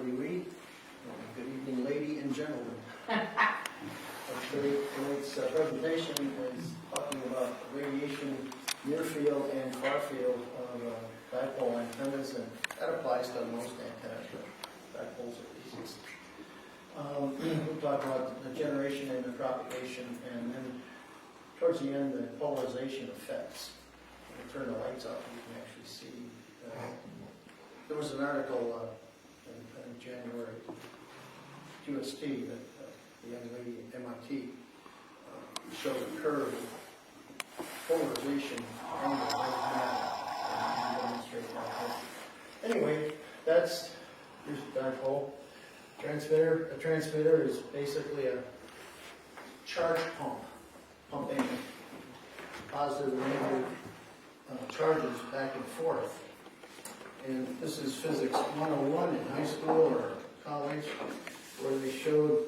W1FWE. Good evening, lady and gentlemen. Tonight's presentation is talking about radiation near field and far field of dipole antennas, and that applies to most antennas, but dipoles at least. We'll talk about the generation and the propagation, and then towards the end, the polarization effects. We'll turn the lights up, you can actually see. There was an article in January, QST, that the young lady at MIT showed a curve of polarization angle and demonstrate that. Anyway, here's the dipole. Transmitter. A transmitter is basically a charge pump, pumping positive and negative charges back and forth. And this is physics 101 in high school or college, where they showed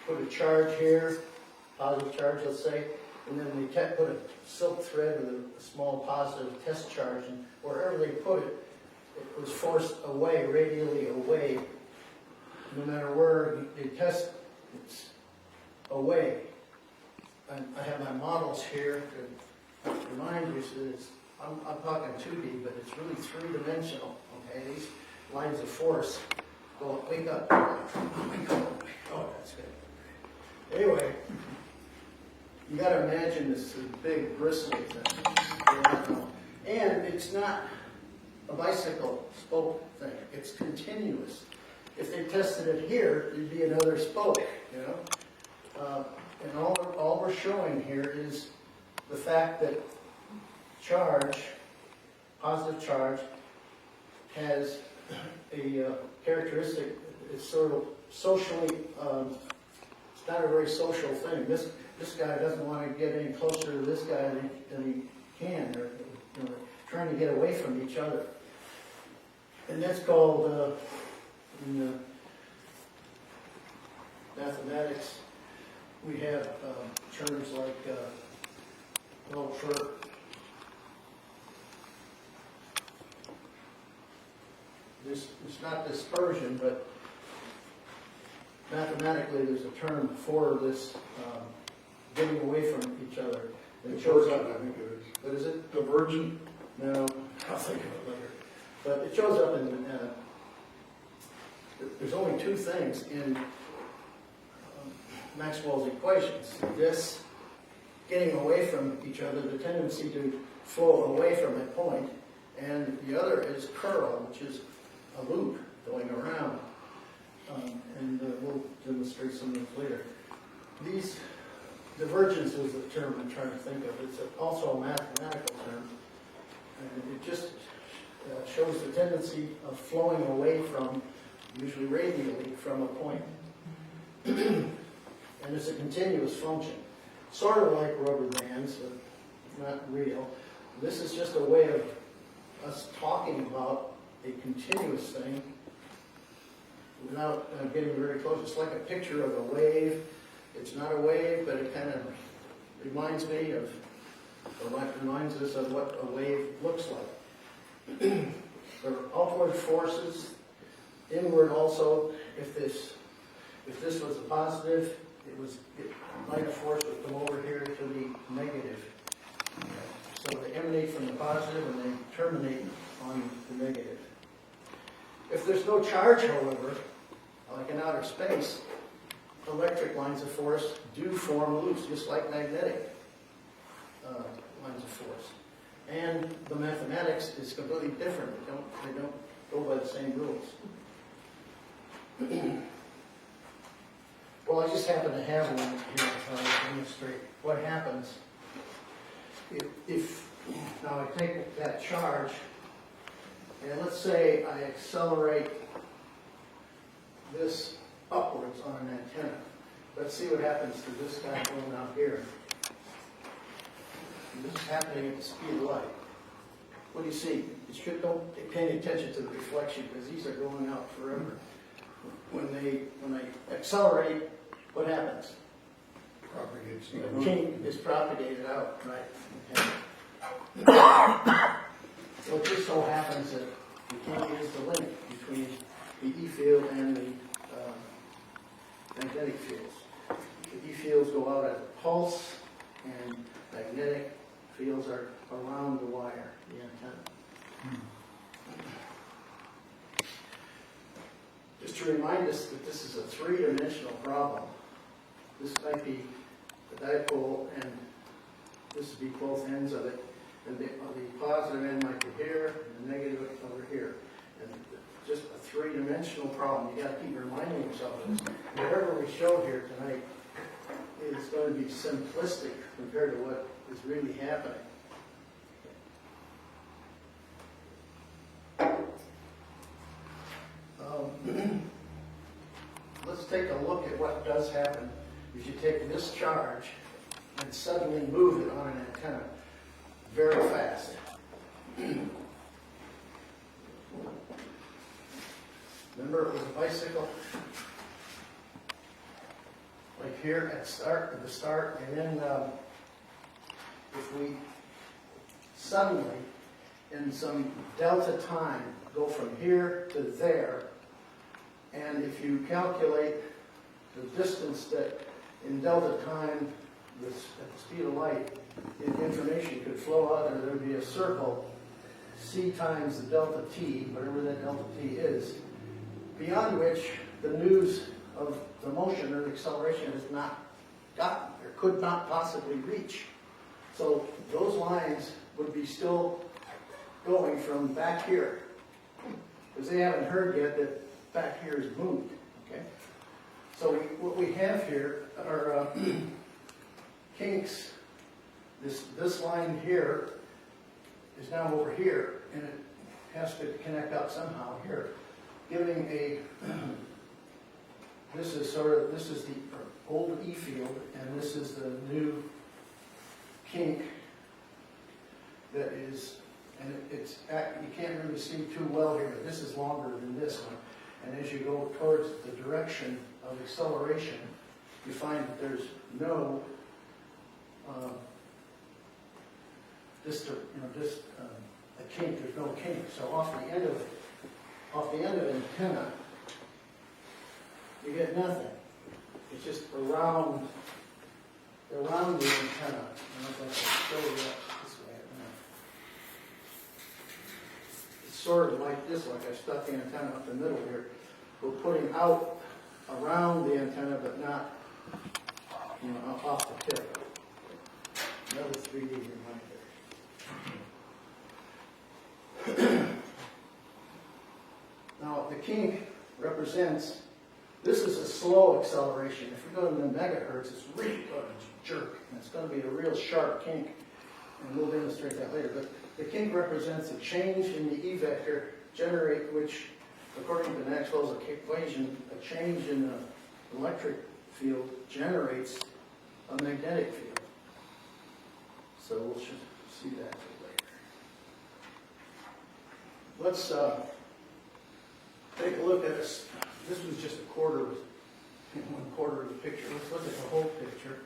put a charge here, positive charge, let's say, and then they put a silk thread with a small positive test charge, and wherever they put it, it was forced away, radially away. No matter where they test, it's away. And I have my models here to remind you that I'm talking 2D, but it's really three-dimensional. Okay, these lines of force go. Wake up! Oh, that's good. Anyway, you got to imagine this big bristly thing, and it's not a bicycle spoke thing. It's continuous. If they tested it here, there'd be another spoke, you know. And all we're showing here is the fact that charge, positive charge, has a characteristic. It's sort of socially. It's not a very social thing. This guy doesn't want to get any closer to this guy than he can. They're trying to get away from each other. And that's called, in mathematics, we have terms like, it's not dispersion, but mathematically there's a term for this getting away from each other. It shows up, I think it is. What is it? Divergent? No, I'll think of it later. But it shows up in, there's only two things in Maxwell's equations. This, getting away from each other, the tendency to flow away from a point, and the other is curl, which is a loop going around. And we'll demonstrate some of this later. These divergence is the term I'm trying to think of. It's also a mathematical term, and it just shows the tendency of flowing away from, usually radially, from a point. And it's a continuous function. Sort of like rubber bands, but not real. This is just a way of us talking about a continuous thing without getting very close. It's like a picture of a wave. It's not a wave, but it kind of reminds me of, or reminds us of what a wave looks like. There are outward forces, inward also. If this was a positive, light force would come over here to the negative. So they emanate from the positive and they terminate on the negative. If there's no charge, however, like in outer space, electric lines of force do form loops, just like magnetic lines of force. And the mathematics is completely different. They don't go by the same rules. Well, I just happen to have one here to demonstrate what happens if now I take that charge, and let's say I accelerate this upwards on an antenna. Let's see what happens to this guy going out here. And this is happening at the speed of light. What do you see? Don't pay any attention to the reflection, because these are going out forever. When I accelerate, what happens? Propagates. The kink is propagated out, right? Okay. Well, it just so happens that the kink is the limit. You between the E field and the magnetic fields. The E fields go out at the pulse, and magnetic fields are around the wire, the antenna. Just to remind us that this is a three-dimensional problem. This might be the dipole, and this would be both ends of it. And the positive end might be here, and the negative over here. And just a three-dimensional problem. You got to keep reminding yourself of this. Whatever we show here tonight is going to be simplistic compared to what is really happening. Let's take a look at what does happen if you take this charge and suddenly move it on an antenna very fast. Remember, it was a bicycle, like here at the start, and then if we suddenly, in some delta time, go from here to there, and if you calculate the distance that in delta time, at the speed of light, the information could flow out, and there would be a circle, c times the delta t, whatever that delta t is, beyond which the news of the motion or the acceleration is not gotten, or could not possibly reach. So those lines would be still going from back here, because they haven't heard yet that back here is moved. Okay? So what we have here are kinks. This line here is now over here, and it has to connect up somehow here, giving a. This is the old E field, and this is the new kink that is, and you can't really see too well here, but this is longer than this one. And as you go towards the direction of acceleration, you find that there's no a kink. There's no kink. So off the end of antenna, you get nothing. It's just around the antenna. And if I can show you that this way, it's sort of like this, like I stuck the antenna up the middle here. We're putting out around the antenna, but not, off the tip. Another 3D reminder. Now, the kink represents, this is a slow acceleration. If we go to the megahertz, it's really going to jerk, and it's going to be a real sharp kink, and we'll demonstrate that later. But the kink represents a change in the E vector which, according to Maxwell's equation, a change in the electric field generates a magnetic field. So we'll see that later. Let's take a look at this. This was just one quarter of the picture. Let's look at the whole picture.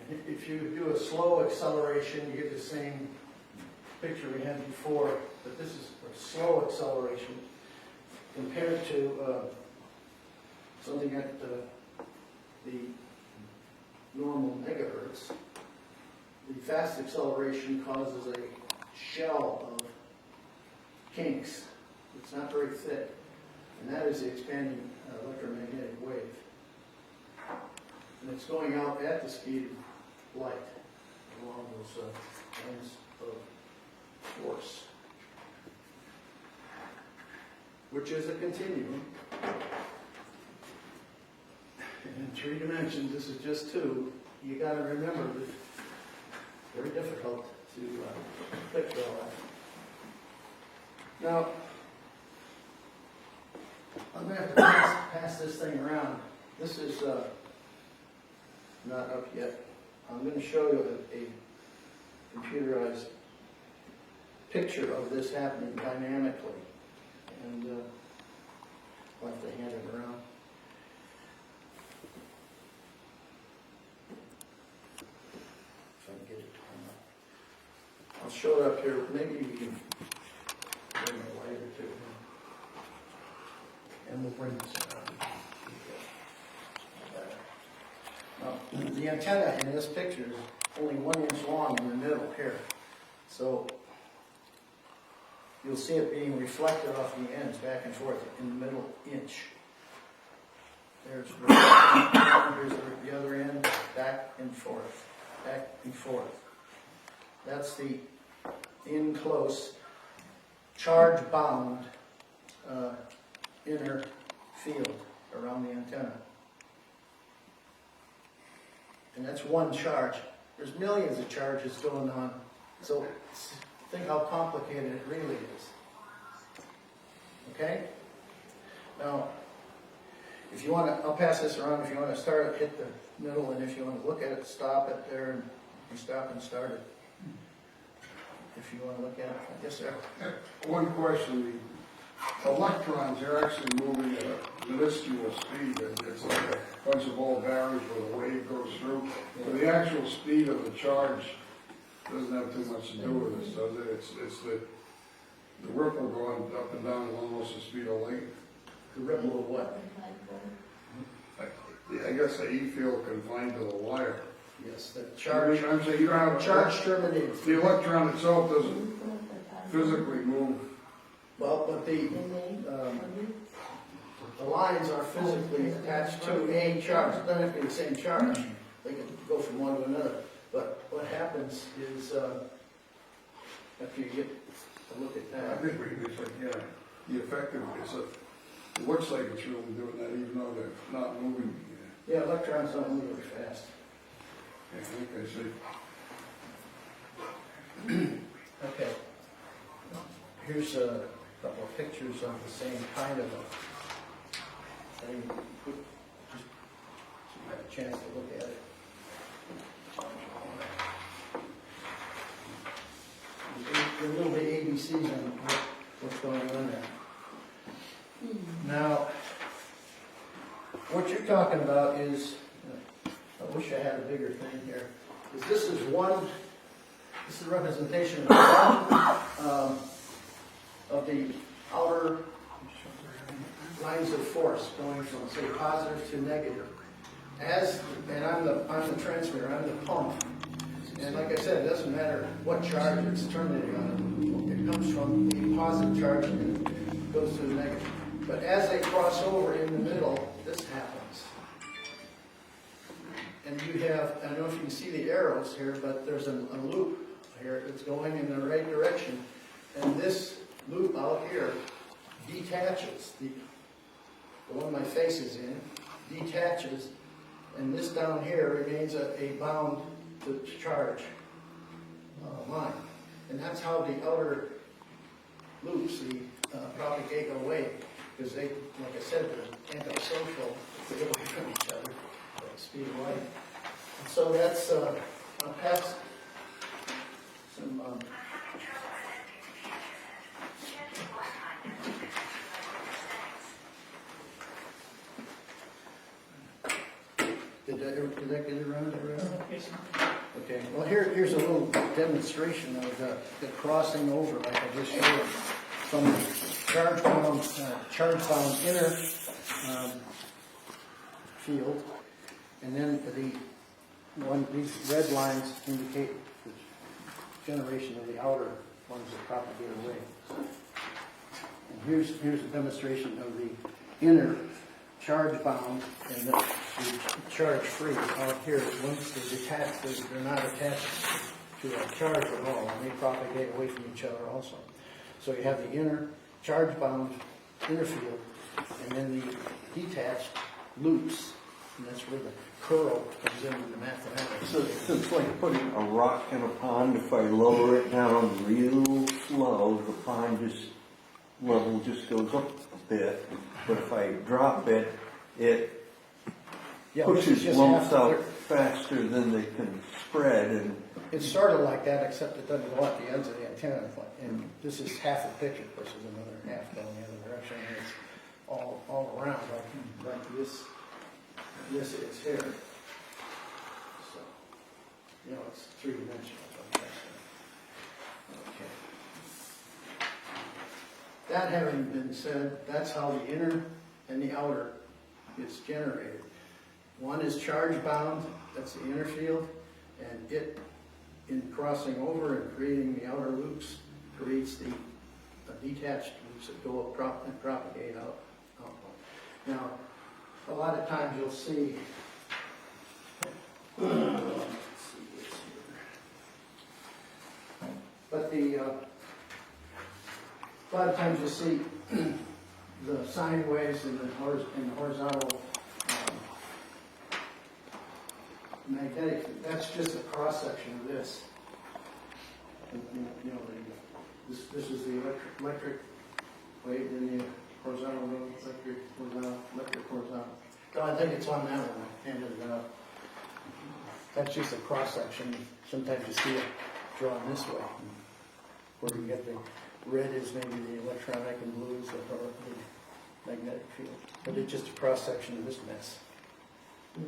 And if you do a slow acceleration, you get the same picture we had before, but this is a slow acceleration compared to something at the normal megahertz. The fast acceleration causes a shell of kinks. It's not very thick, and that is the expanding electromagnetic wave. And it's going out at the speed of light along those lines of force, which is a continuum. And in 3 dimensions, this is just 2. You got to remember that it's very difficult to picture all that. Now, I'm going to have to pass this thing around. This is not up yet. I'm going to show you a computerized picture of this happening dynamically. And I'll have to hand it around. If I can get it to come up. I'll show it up here. Maybe we can bring a lighter too. and we'll bring this around. Now, the antenna in this picture is only 1 inch long in the middle here. So you'll see it being reflected off the ends back and forth in the middle inch. There's here's the other end, back and forth, back and forth. That's the in close, charge bound inner field around the antenna. And that's one charge. There's millions of charges going on. So think how complicated it really is. Okay? Now, if you want to, I'll pass this around. If you want to start it, hit the middle, and if you want to look at it, stop it there, and you stop and start it. If you want to look at it. Yes, sir. One question, the electrons, they're actually moving at a minuscule speed, and it's like a bunch of ball bearings where the wave goes through. So the actual speed of the charge doesn't have too much to do with this, does it? It's the ripple going up and down at almost the speed of light. The ripple of what? I guess the E field confined to the wire. Yes, the charge. I'm saying you don't have a charge terminated. The electron itself doesn't physically move. Well, but the lines are physically attached to a charge. It doesn't have to be the same charge. They can go from one to another. But what happens is, after you get to look at I that, think it's like, yeah, the effective, it looks like it's really doing that even though they're not moving. yeah, electrons don't move really fast. Yeah, I think I see. Okay. Here's a couple of pictures of the same kind of a thing. Just so you have a chance to look at it. There will be ABCs on what's going on there. Now, what you're talking about is, I wish I had a bigger thing here, is this is a representation of of the outer lines of force going from, say, positive to negative. And I'm the transmitter, I'm the pump. And like I said, it doesn't matter what charge it's terminating on. It comes from the positive charge and it goes to the negative. But as they cross over in the middle, this happens. And you have, I don't know if you can see the arrows here, but there's a loop here that's going in the right direction. And this loop out here detaches. The one my face is in detaches. And this down here remains a bound to charge line. And that's how the outer loops, the propagate away. Because they, like I said, they're antisocial. They get away from each other at the speed of light. And so that's, I'll pass some, did that get it around? Yes. Okay, well here's a little demonstration of the crossing over, like I just showed, from the charge-bound inner field, and then these red lines indicate the generation of the outer ones that propagate away. And here's a demonstration of the inner charge-bound and the charge-free out here. Once they're detached, they're not attached to a charge at all, and they propagate away from each other also. So you have the inner charge-bound inner field, and then the detached loops, and that's where the curl comes into the mathematics. So it's like putting a rock in a pond. If I lower it down real slow, the pond level just goes up a bit. But if I drop it, it pushes lumps out faster than they can spread. And it's sort of like that, except it doesn't go at the ends of the antenna. And this is half a picture versus another half going the other direction. And it's all around like this. This is here. So, it's three-dimensional. Okay. That having been said, that's how the inner and the outer is generated. One is charge bound, that's the inner field, and it, in crossing over and creating the outer loops, creates the detached loops that go up and propagate out. Now, a lot of times you'll see, but a lot of times you'll see the sine waves and the horizontal magnetic. That's just a cross section of this. And, you know, this is the electric wave, and the horizontal wave, electric horizontal. No, I think it's on that one. I handed it out. That's just a cross section. Sometimes you see it drawn this way, where you get the red is maybe the electronic and blue is the magnetic field. But it's just a cross section of this mess.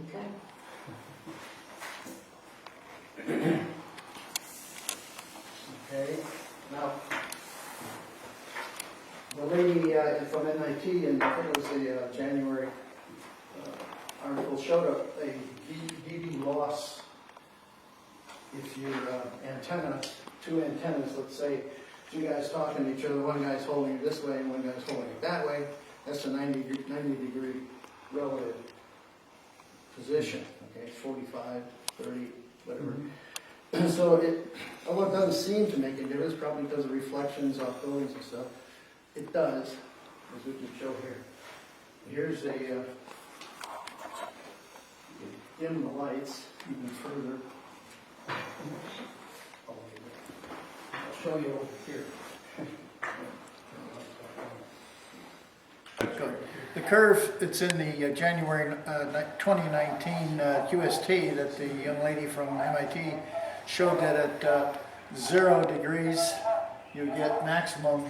Okay. Okay, now, the lady from MIT, and I think it was the January article, showed a dB loss if your antenna, two antennas, let's say, two guys talking to each other, one guy's holding it this way and one guy's holding it that way, that's a 90 degree relative position, okay, 45, 30, whatever. So although it doesn't seem to make a difference, probably because of reflections off buildings and stuff, it does, as we can show here. Here's a, dim the lights even further. I'll show you over here. The curve, it's in the January 2019 QST that the young lady from MIT showed that at 0 degrees you get maximum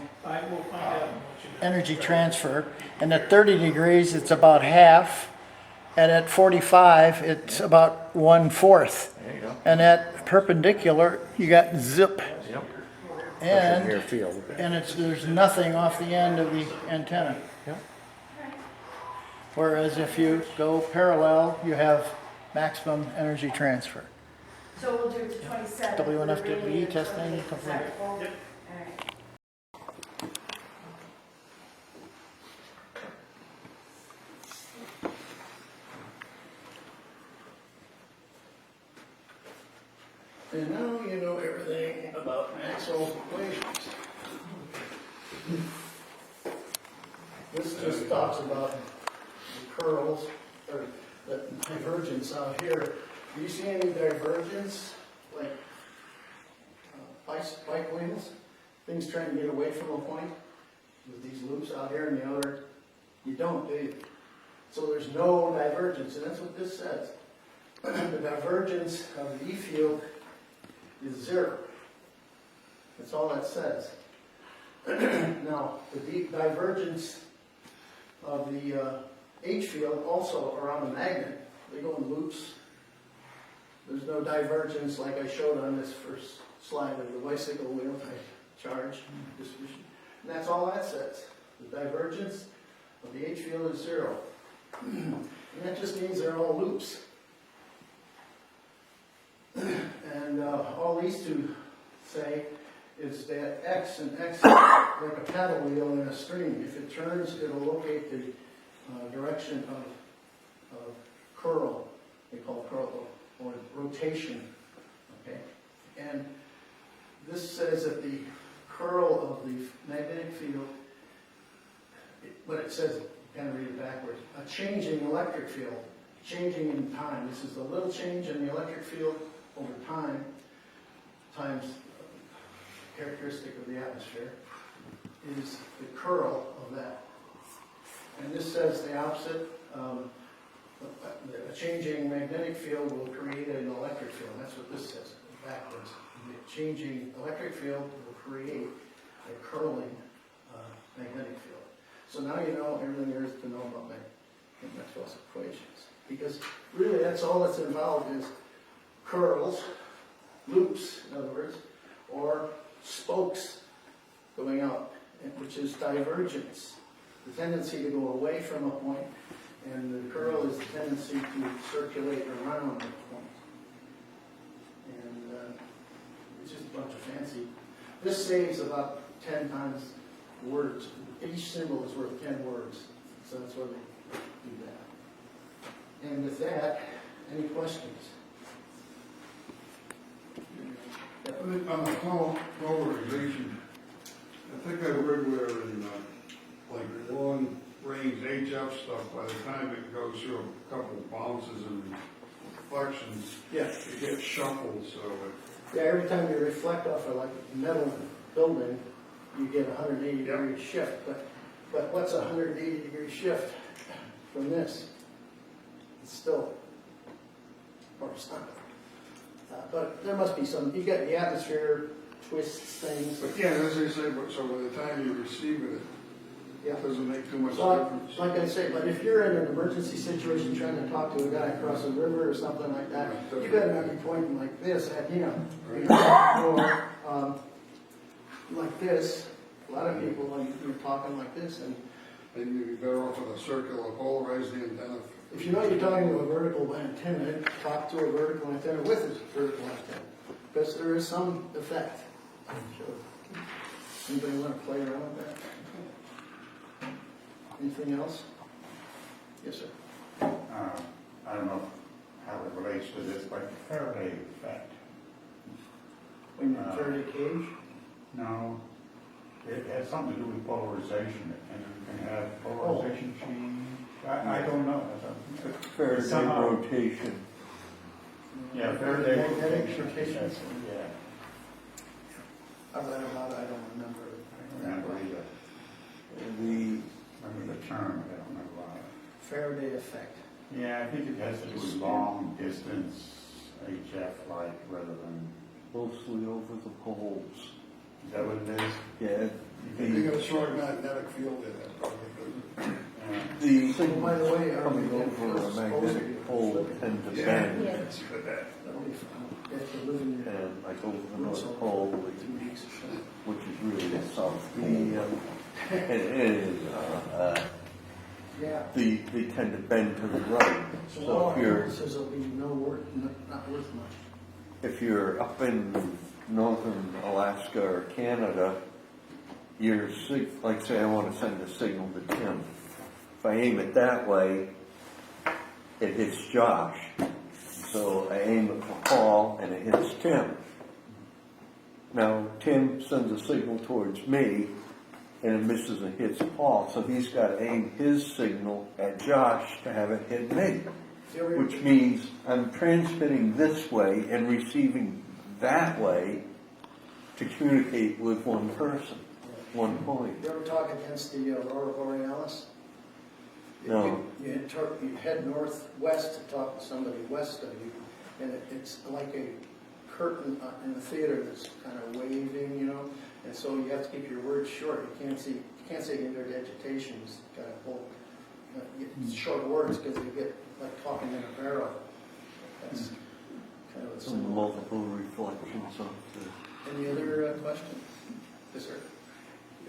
energy transfer, and at 30 degrees it's about half, and at 45 it's about 1/4. There you go. And at perpendicular you got zip. Yep. And Near field. there's nothing off the end of the antenna. Yep. Whereas if you go parallel, you have maximum energy transfer. So we'll do it to 27. W1FWE testing complete. Yep. All right. And now you know everything about Maxwell's equations. This just talks about the curls, or the divergence out here. Do you see any divergence, like bike wheels? Things trying to get away from a point with these loops out here in the outer? You don't, do you? So there's no divergence, and that's what this says. The divergence of the E field is 0. That's all that says. Now, the divergence of the H field also around a magnet, they go in loops. There's no divergence like I showed on this first slide of the bicycle wheel type charge distribution. And that's all that says. The divergence of the H field is 0. And that just means they're all loops. And all these two say is that X and X, like a paddle wheel in a stream. If it turns, it'll locate the direction of curl. They call it curl, or rotation. Okay, and this says that the curl of the magnetic field, but it says, kind of read it backwards, a changing electric field, changing in time. This is the little change in the electric field over time, times characteristic of the atmosphere, is the curl of that. And this says the opposite. A changing magnetic field will create an electric field. That's what this says, backwards. The changing electric field will create a curling magnetic field. So now you know everything there is to know about Maxwell's equations. Because really that's all that's involved is curls, loops, in other words, or spokes going out, which is divergence. the tendency to go away from a point, and the curl is the tendency to circulate around a point. And it's just a bunch of fancy. This saves about 10 times words. Each symbol is worth 10 words, so that's why they do that. And with that, any questions? On the polarization, I think I read where in like long range HF stuff, by the time it goes through a couple of bounces and reflections, Yeah. it gets shuffled, so it. Yeah, every time you reflect off of like a metal building, you get a 180 Yep. degree shift. But what's a 180 degree shift from this? It's still, or it's not. But there must be some, you get the atmosphere twists things. But yeah, as I say, but so by the time you receive it, Yeah. it doesn't make too much Well, difference. like I say, but if you're in an emergency situation trying to talk to a guy across a river or something like that, you better not be pointing like this at him. Or like this. A lot of people, when you're talking like this, and Maybe you'd be better off with a circular polarized antenna. if you know you're talking to a vertical antenna, talk to a vertical antenna with a vertical antenna, because there is some effect. Sure. Anybody want to play around with that? Anything else? Yes, sir. I don't know how it relates to this, but the Faraday effect. When you're Faraday cage? No, it has something to do with polarization, and you can have polarization change. I don't know. Faraday Somehow- rotation. Yeah, Faraday Magnetic rotation. rotation. Yeah, I read about it, I don't remember. I don't remember either. The Remember the term, I don't remember why. Faraday effect. Yeah, I think it has to do with long distance HF light rather than, mostly over the poles. is that what it is? Yeah, You the, got a short magnetic field in it, probably. Yeah. the By the way, are coming we over a magnetic pole tend to Yeah, bend. that's good that. That'll be fun. You have to live in your And like over the North Pole, 2 weeks or so. which is really the south, Yeah. they tend to bend to the right. So So all if our you're, analysis will be no work, not worth much. if you're up in northern Alaska or Canada, like say I want to send a signal to Tim. If I aim it that way, it hits Josh. So I aim it for Paul and it hits Tim. Now Tim sends a signal towards me and it misses and hits Paul. So he's got to aim his signal at Josh to have it hit me. Which means I'm transmitting this way and receiving that way to communicate with one person, one point. You ever talk against the Aurora Borealis? No. You head northwest to talk to somebody west of you, and it's like a curtain in the theater that's kind of waving, you know, and so you have to keep your words short. You can't say interdigitation. It's kind of pull, short words because you get like talking in a barrel. That's kind of a Some symbol. multiple reflections of the. Any other questions? Yes, sir.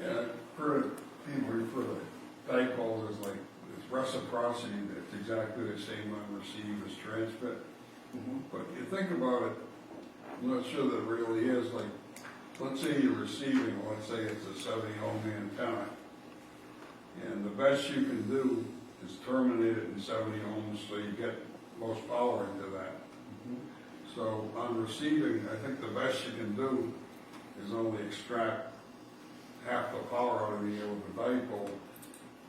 Yeah, for people refer to dipole as like this reciprocity that's exactly the same on receive as transmit. But you think about it, I'm not sure that it really is. Like, let's say you're receiving, let's say it's a 70 ohm antenna, and the best you can do is terminate it in 70 ohms so you get most power into that. So on receiving, I think the best you can do is only extract half the power out of the air with a dipole.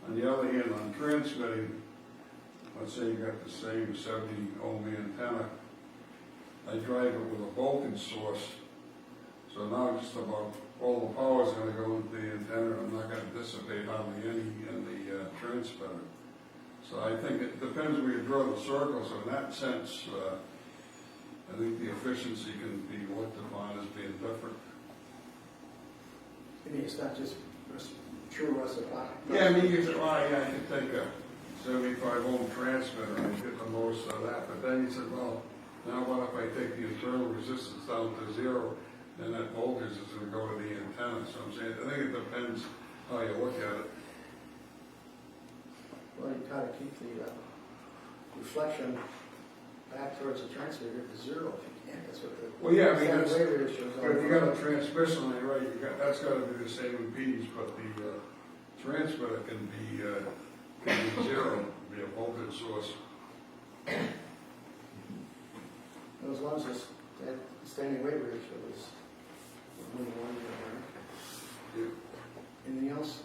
On the other hand, on transmitting, let's say you got the same 70 ohm antenna, I drive it with a Vulcan source, so now just about all the power is going to go into the antenna. I'm not going to dissipate hardly any in the transmitter. So I think it depends where you draw the circle. So in that sense, I think the efficiency can be looked upon as being different. I mean, it's not just true reciprocity. Yeah, I mean, you said, well, yeah, I could take a 75 ohm transmitter and get the most of that. But then you said, well, now what if I take the internal resistance down to 0, then that voltage is going to go to the antenna. So I'm saying, I think it depends how you look at it. Well, you gotta keep the reflection back towards the transmitter to zero if you can, that's what the. Well, yeah, I mean, standard that's, wave ratios but are. if you got a transmission line, right, that's gotta be the same impedance, but the transmitter can be zero, be a voltage source. As long as it's, that standing wave ratio is 1 to 1, Yeah. Anything else?